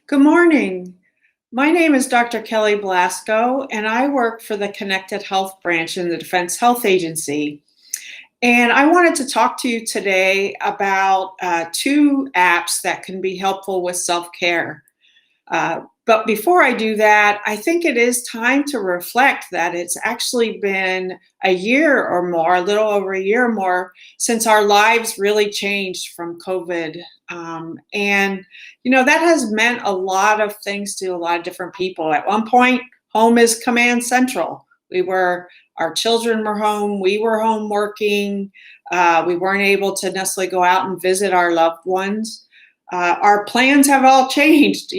Good morning. My name is Dr. Kelly Blasko, and I work for the Connected Health branch in the Defense Health Agency. And I wanted to talk to you today about two apps that can be helpful with self care. But before I do that, I think it is time to reflect that it's actually been a year or more, a little over a year or more, since our lives really changed from COVID. That has meant a lot of things to a lot of different people. At one point, home is command central. Our children were home, we were home working, we weren't able to necessarily go out and visit our loved ones. Our plans have all changed.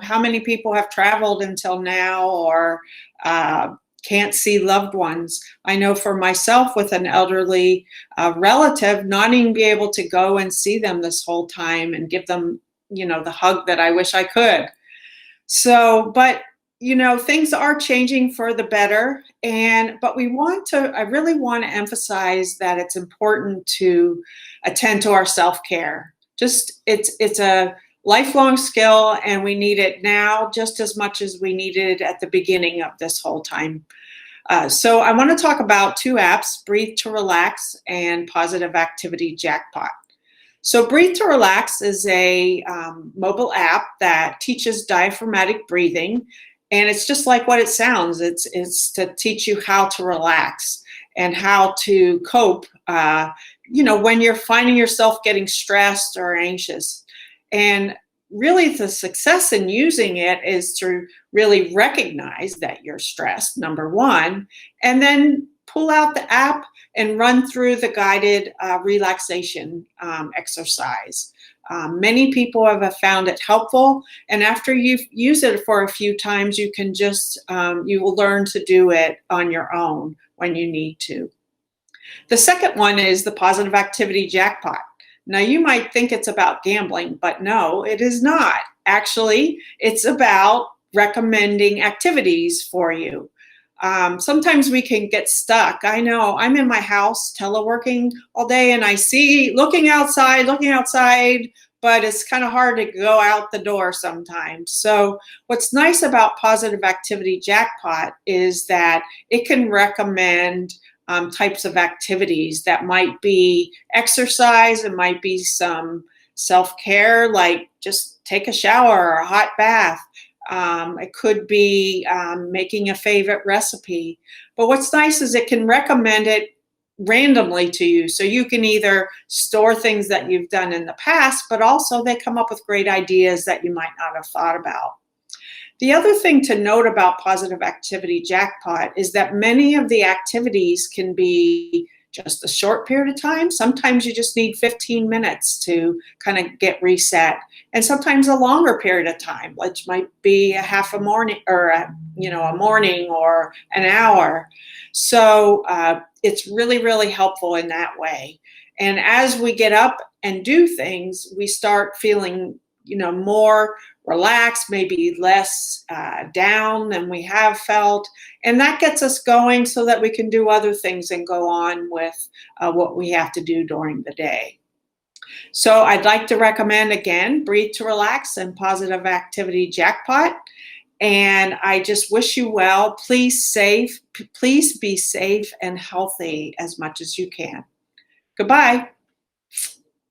How many people have traveled until now or can't see loved ones? I know for myself with an elderly relative, not even be able to go and see them this whole time and give them, the hug that I wish I could. But things are changing for the better. But I really want to emphasize that it's important to attend to our self-care. It's a lifelong skill, and we need it now just as much as we needed it at the beginning of this whole time. So I want to talk about two apps, Breathe to Relax and Positive Activity Jackpot. So Breathe to Relax is a mobile app that teaches diaphragmatic breathing, and it's just like what it sounds. It's to teach you how to relax and how to cope when you're finding yourself getting stressed or anxious. And really the success in using it is to really recognize that you're stressed, number one, and then pull out the app and run through the guided relaxation exercise. Many people have found it helpful, and after you've used it for a few times, you will learn to do it on your own when you need to. The second one is the Positive Activity Jackpot. Now, you might think it's about gambling, but no, it is not. Actually, it's about recommending activities for you. Sometimes we can get stuck. I know I'm in my house teleworking all day, and I see looking outside, but it's kind of hard to go out the door sometimes. So what's nice about Positive Activity Jackpot is that it can recommend types of activities that might be exercise, it might be some self-care, like just take a shower or a hot bath. It could be making a favorite recipe. But what's nice is it can recommend it randomly to you. So you can either store things that you've done in the past, but also they come up with great ideas that you might not have thought about. The other thing to note about Positive Activity Jackpot is that many of the activities can be just a short period of time. Sometimes you just need 15 minutes to kind of get reset, and sometimes a longer period of time, which might be a half a morning or a morning or an hour. So it's really, really helpful in that way. And as we get up and do things, we start feeling more relaxed, maybe less down than we have felt. And that gets us going so that we can do other things and go on with what we have to do during the day. So I'd like to recommend again, Breathe to Relax and Positive Activity Jackpot. And I just wish you well. Please be safe and healthy as much as you can. Goodbye.